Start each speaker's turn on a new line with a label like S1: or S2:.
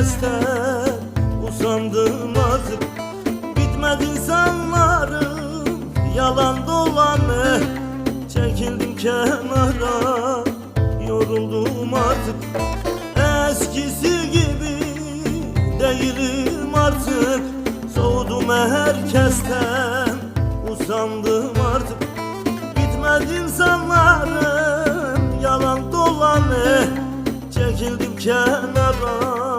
S1: herkesten usandım artık. Bitmedi insanlarım yalan dolanı. Çekildim kenara, yoruldum artık. Eskisi gibi değilim artık. Soğudum herkesten, usandım artık. Bitmedi insanların yalan dolanı. Çekildim kenara,